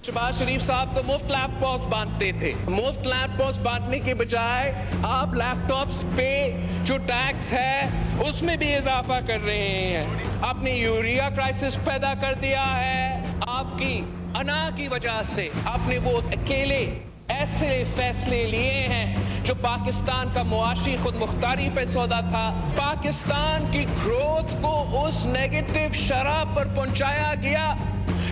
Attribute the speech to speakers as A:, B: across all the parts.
A: शहबाज शरीफ साहब तो मुफ्त लैपटॉप्स बांटते थे। मुफ्त लैपटॉप्स बांटने के बजाय आप लैपटॉप्स पे जो टैक्स है उसमें भी इजाफा कर रहे हैं। आपने यूरिया क्राइसिस पैदा कर दिया है। आपकी अना की वजह से आपने वो अकेले ऐसे फैसले लिए हैं जो पाकिस्तान का मुआशी खुद मुख्तारी पे सौदा था। पाकिस्तान की ग्रोथ को उस नेगेटिव शरह पर पहुंचाया गया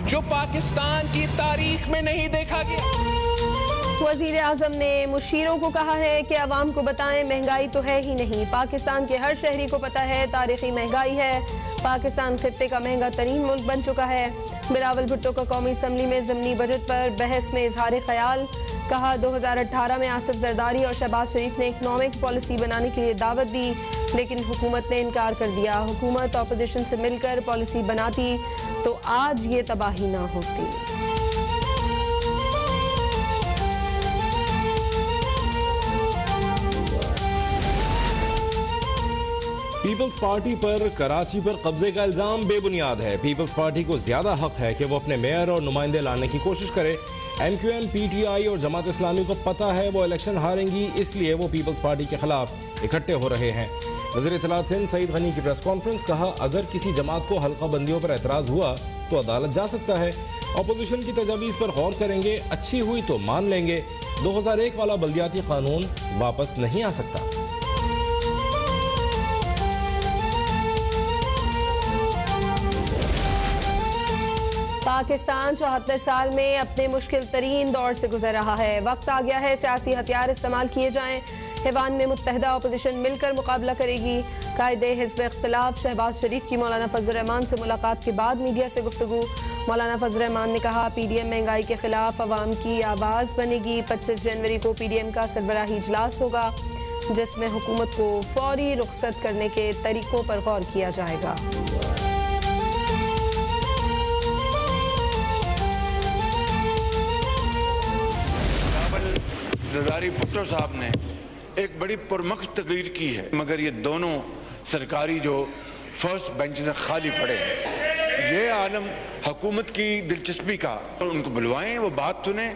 A: जो पाकिस्तान की तारीख में नहीं देखा गया।
B: वजीर आजम ने मुशीरों को कहा है कि अवाम को बताएं महंगाई तो है ही नहीं, पाकिस्तान के हर शहरी को पता है तारीखी महंगाई है। पाकिस्तान खित्ते का महंगा तरीन मुल्क बन चुका है। बिलावल भुट्टो का कौमी असम्बली में ज़मनी बजट पर बहस में इजहार ख्याल। कहा 2018 में आसिफ जरदारी और शहबाज शरीफ ने इकनॉमिक पॉलिसी बनाने के लिए दावत दी, लेकिन हुकूमत ने इनकार कर दिया। हुकूमत अपोजिशन से मिलकर पॉलिसी बनाती तो आज ये तबाही ना होती।
C: पीपल्स पार्टी पर कराची पर कब्जे का इल्जाम बेबुनियाद है। पीपल्स पार्टी को ज्यादा हक है कि वो अपने मेयर और नुमाइंदे लाने की कोशिश करे। MQM, PTI और जमात इस्लामी को पता है वो इलेक्शन हारेंगी, इसलिए वो पीपल्स पार्टी के खिलाफ इकट्ठे हो रहे हैं। वज़ीर इत्तलात सिंध सईद गनी की प्रेस कॉन्फ्रेंस। कहा अगर किसी जमात को हल्का बंदियों पर एतराज़ हुआ तो अदालत जा सकता है। अपोजिशन की तजावीज़ पर गौर करेंगे, अच्छी हुई तो मान लेंगे। 2001 वाला बल्दियाती कानून वापस नहीं आ सकता।
B: पाकिस्तान 74 साल में अपने मुश्किल तरीन दौर से गुजर रहा है। वक्त आ गया है सियासी हथियार इस्तेमाल किए जाएं। हिवान में मुत्तहदा अपोजिशन मिलकर मुकाबला करेगी। कायदे हिज़्ब इख्तिलाफ शहबाज शरीफ की मौलाना फजल रहमान से मुलाकात के बाद मीडिया से गुफ्तगू। मौलाना फजल रहमान ने कहा PDM महंगाई के खिलाफ अवाम की आवाज़ बनेगी। 25 जनवरी को PDM का सरबराही इजलास होगा जिसमें हुकूमत को फौरी रुखसत करने के तरीकों पर गौर किया जाएगा।
D: जरदारी भुट्टो साहब ने एक बड़ी पुरमख्स तकरीर की है, मगर ये दोनों सरकारी जो फर्स्ट बेंच में खाली पड़े हैं। ये आलम हुकूमत की दिलचस्पी का, और उनको बुलवाएं, वो बात सुने,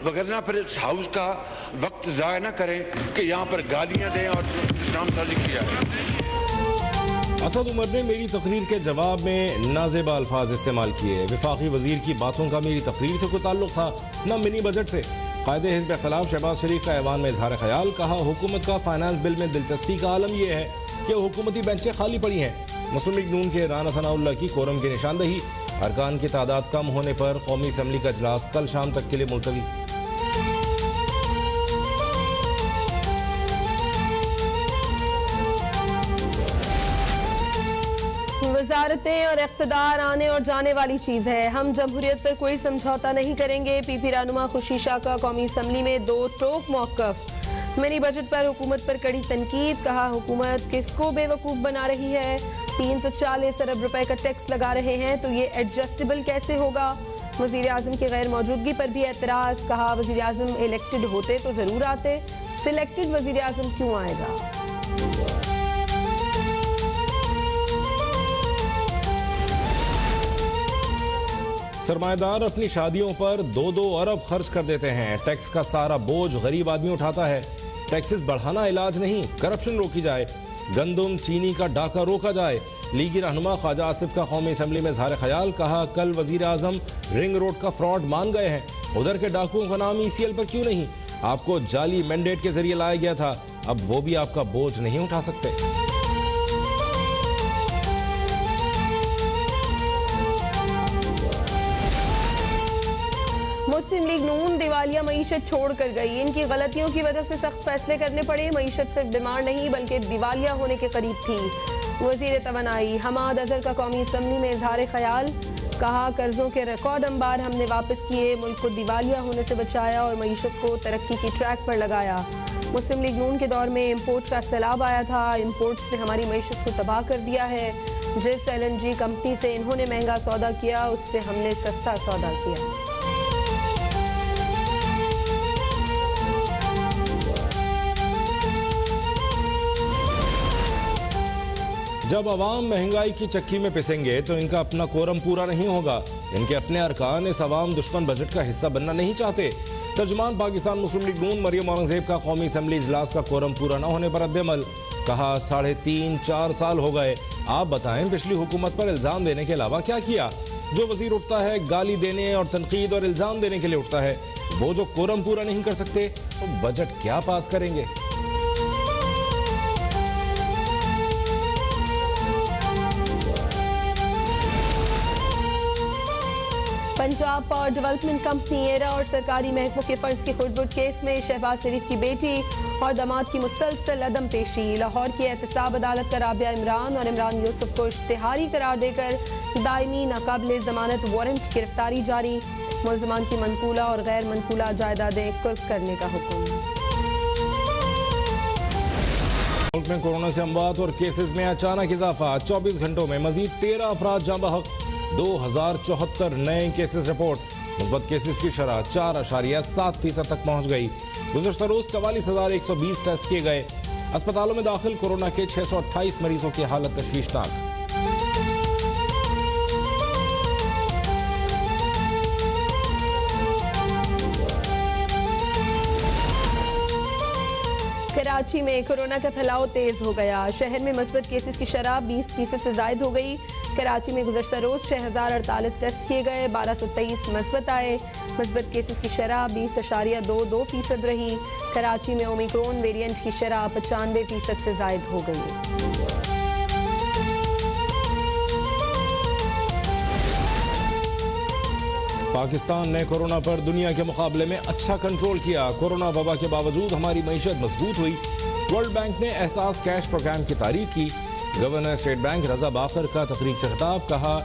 D: वगरना फिर इस हाउस का वक्त ज़ाया ना करें कि यहाँ पर गालियाँ दें और इस्लाम तर्ज किया है।
C: असद उमर ने मेरी तकरीर के जवाब में नाजेबा अल्फाज इस्तेमाल किए। वफाकी वजीर की बातों का मेरी तकरीर से कोई ताल्लुक था न मिनी बजट से। कायदे हिज़्ब इख्तिलाफ शहबाज शरीफ का ऐवान में इजहार ख्याल। कहा हुकूमत का फाइनेंस बिल में दिलचस्पी का आलम यह है कि हुकूमती बेंचें खाली पड़ी हैं। मुस्लिम लीग नून के राना सनाउल्लाह की कोरम की निशानदही। अरकान की तादाद कम होने पर कौमी असम्बली का इजलास कल शाम तक के लिए मुलतवी।
B: वजारतें और इक़्तिदार आने और जाने वाली चीज़ है। हम जमहूरियत पर कोई समझौता नहीं करेंगे। PP रहनुमा खुर्शीद शाह का कौमी असम्बली में 2 टोक मौक़िफ़। मिनी बजट पर हुकूमत पर कड़ी तनकीद। कहा हुकूमत किसको बेवकूफ़ बना रही है। 340 अरब रुपए का टैक्स लगा रहे हैं तो ये एडजस्टेबल कैसे होगा। वज़ीर आज़म की गैर मौजूदगी पर भी एतराज़। कहा वज़ीर आज़म इलेक्टेड होते तो ज़रूर आते, सिलेक्टेड वज़ीर आज़म क्यों आएगा।
C: सरमाएदार अपनी शादियों पर 2-2 अरब खर्च कर देते हैं। टैक्स का सारा बोझ गरीब आदमी उठाता है। टैक्सेस बढ़ाना इलाज नहीं, करप्शन रोकी जाए। गंदम चीनी का डाका रोका जाए। लीगी रहनुमा ख्वाजा आसिफ का कौमी असम्बली में इजहार ख्याल। कहा कल वजीर आजम रिंग रोड का फ्रॉड मान गए हैं, उधर के डाकुओं का नाम ECL पर क्यों नहीं। आपको जाली मैंडेट के जरिए लाया गया था, अब वो भी आपका बोझ नहीं उठा सकते।
B: मुस्लिम लीग नून दिवालिया मईशत छोड़ कर गई। इनकी गलतियों की वजह से सख्त फैसले करने पड़े। मईशत सिर्फ बीमार नहीं बल्कि दिवालिया होने के करीब थी। वजीर तवानाई हमाद अजहर का कौमी असम्बली में इजहार ख्याल। कहा कर्जों के रिकॉर्ड अंबार हमने वापस किए, मुल्क को दिवालिया होने से बचाया और मईशत को तरक्की की ट्रैक पर लगाया। मुस्लिम लीग नून के दौर में इम्पोर्ट का सैलाब आया था। इम्पोर्ट्स ने हमारी मईशत को तबाह कर दिया है। जिस LNG कंपनी से इन्होंने महंगा सौदा किया उससे हमने सस्ता सौदा किया।
C: जब अवाम महंगाई की चक्की में पिसेंगे तो इनका अपना कोरम पूरा नहीं होगा। इनके अपने अरकान इस अवाम दुश्मन बजट का हिस्सा बनना नहीं चाहते। तर्जुमान पाकिस्तान मुस्लिम लीग नून मरियम औरंगजेब का कौमी असम्बली इजलास का कोरम पूरा न होने पर रद्द-ए-अमल। कहा 3.5-4 साल हो गए, आप बताएं पिछली हुकूमत पर इल्जाम देने के अलावा क्या किया। जो वजीर उठता है गाली देने और तनकीद और इल्जाम देने के लिए उठता है, वो जो कोरम पूरा नहीं कर सकते तो बजट क्या पास करेंगे।
B: Punjab power development company era और सरकारी महकमों के फंड्स की खुर्द-बुर्द केस में शहबाज शरीफ की बेटी और दामाद की मुसलसल अदम पेशी। लाहौर की एहतसाब अदालत का राबिया इमरान और इमरान यूसुफ को इश्तिहारी करार देकर दायमी नाकाबिले जमानत वारंट गिरफ्तारी जारी। मुल्ज़मान की मनकूला और गैर मनकूला जायदादें कुर्क करने का हुक्म।
C: मुल्क में कोरोना से अमवात और केसेस में अचानक इजाफा। 24 घंटों में मजीद 13 अफराद जाँ बहक। 2074 नए केसेस रिपोर्ट। मुस्बत केसेस की शरह 4.7% तक पहुंच गई। गुज़श्ता रोज 44,120 टेस्ट किए गए। अस्पतालों में दाखिल कोरोना के 628 मरीजों की हालत तशवीशनाक।
B: कराची में कोरोना का फैलाव तेज हो गया। शहर में मुस्बत केसेस की शरह 20% से जायद हो गई। कराची में गुज़श्ता रोज 6048 टेस्ट किए गए, 1223 मुस्बत आए। मुस्बत केसेस की शरह 20.22% रही। कराची में ओमिक्रॉन वेरिएंट की शरह 95% से जायद हो गई।
C: पाकिस्तान ने कोरोना पर दुनिया के मुकाबले में अच्छा कंट्रोल किया। कोरोना वबा के बावजूद हमारी मईशत मजबूत हुई। वर्ल्ड बैंक ने एहसास कैश प्रोग्राम की तारीफ की। गवर्नर स्टेट बैंक रजा बाकर का तकरीब से खिताब। कहा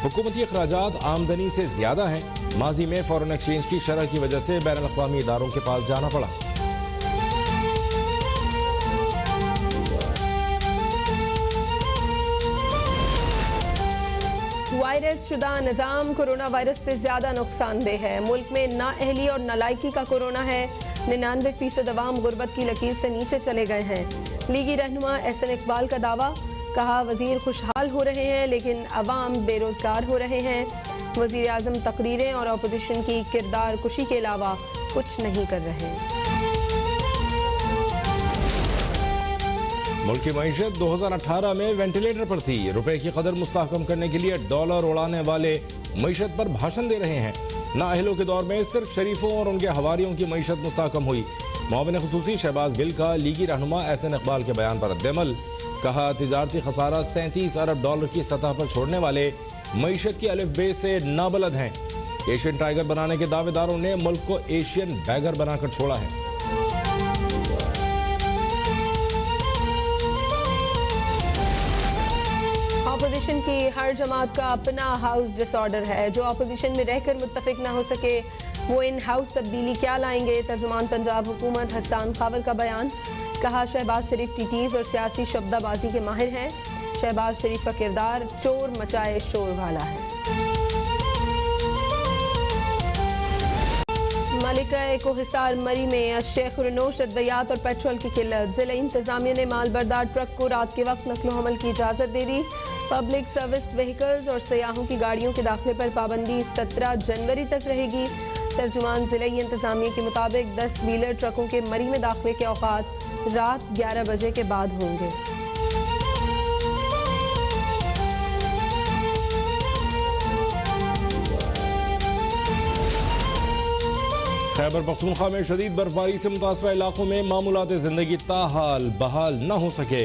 C: हुकूमती अखराजात आमदनी से ज्यादा हैं। माजी में फॉरेन एक्सचेंज की शरह की वजह से बैनुल अक़वामी इदारों के पास जाना पड़ा।
B: वायरस शुदा निज़ाम कोरोना वायरस से ज़्यादा नुकसानदेह है। मुल्क में नाअहली और नालायकी का कोरोना है। 99% अवाम गुर्बत की लकीर से नीचे चले गए हैं। लीगी रहनुमा एहसन इकबाल का दावा। कहा वजीर खुशहाल हो रहे हैं लेकिन अवाम बेरोजगार हो रहे हैं। वजीर आज़म तकरीरें और अपोजिशन की किरदार कुशी के अलावा कुछ नहीं कर रहे।
C: मुल्क की मईशत 2018 में वेंटिलेटर पर थी। रुपए की कदर मुस्तहकम करने के लिए डॉलर उड़ाने वाले मईशत पर भाषण दे रहे हैं। नाअहलों के दौर में सिर्फ शरीफों और उनके हवारियों की मईशत मुस्तहकम हुई। मुआविन खुसूसी शहबाज गिल का लीगी रहनुमा एहसन इकबाल के बयान पर रद्द-ए-अमल। कहा तिजारती खसारा 37 अरब डॉलर की सतह पर छोड़ने वाले मईशत की अलिफ बे से नाबलद हैं। एशियन टाइगर बनाने के दावेदारों ने मुल्क को एशियन बैगर बनाकर छोड़ा है।
B: अपोजिशन की हर जमात का अपना हाउस डिसऑर्डर है। जो अपोजिशन में रहकर मुत्तफिक ना हो सके वो इन हाउस तब्दीली क्या लाएंगे। तर्जुमान पंजाब हुकूमत हसन खावर का बयान। कहा शहबाज शरीफ टीटीज और सियासी शब्दाबाजी के माहिर हैं। शहबाज शरीफ का किरदार चोर मचाए शोर वाला है। मलिका कोहिसार मरी में शेखुरनोश अद्वियात और पेट्रोल की किल्लत। जिला इंतजामिया ने मालबरदार ट्रक को रात के वक्त नकलो हमल की इजाज़त दे दी। पब्लिक सर्विस व्हीकल्स और सयाहों की गाड़ियों के दाखिले पर पाबंदी 17 जनवरी तक रहेगी। तर्जुमान जिला इंतजामिया के मुताबिक 10 व्हीलर ट्रकों के मरी में दाखिले के औकात रात 11 बजे के बाद होंगे।
C: खैबर पख्तूनख्वा में शदीद बर्फबारी से मुतासरा इलाकों में मामूलात जिंदगी ताहाल बहाल न हो सके।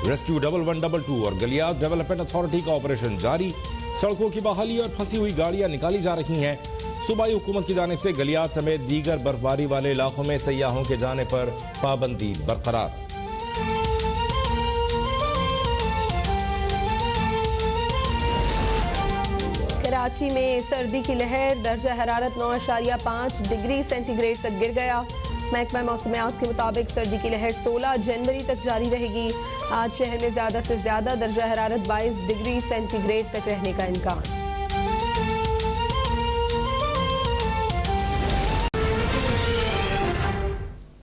C: रेस्क्यू 1122 और गलियात डेवलपमेंट अथॉरिटी का ऑपरेशन जारी। सड़कों की बहाली और फंसी हुई गाड़ियां निकाली जा रही हैं। सूबाई हुकूमत की जानिब से गलियात समेत दीगर बर्फबारी वाले इलाकों में सयाहों के जाने पर पाबंदी बरकरार।
B: कराची में सर्दी की लहर। दर्जा हरारत 9.5 डिग्री सेंटीग्रेड तक गिर गया। महकमा मौसमियात के मुताबिक सर्दी की लहर 16 जनवरी तक जारी रहेगी। आज शहर में ज़्यादा से ज़्यादा दर्जा हरारत 22 डिग्री सेंटीग्रेड तक रहने का इम्कान।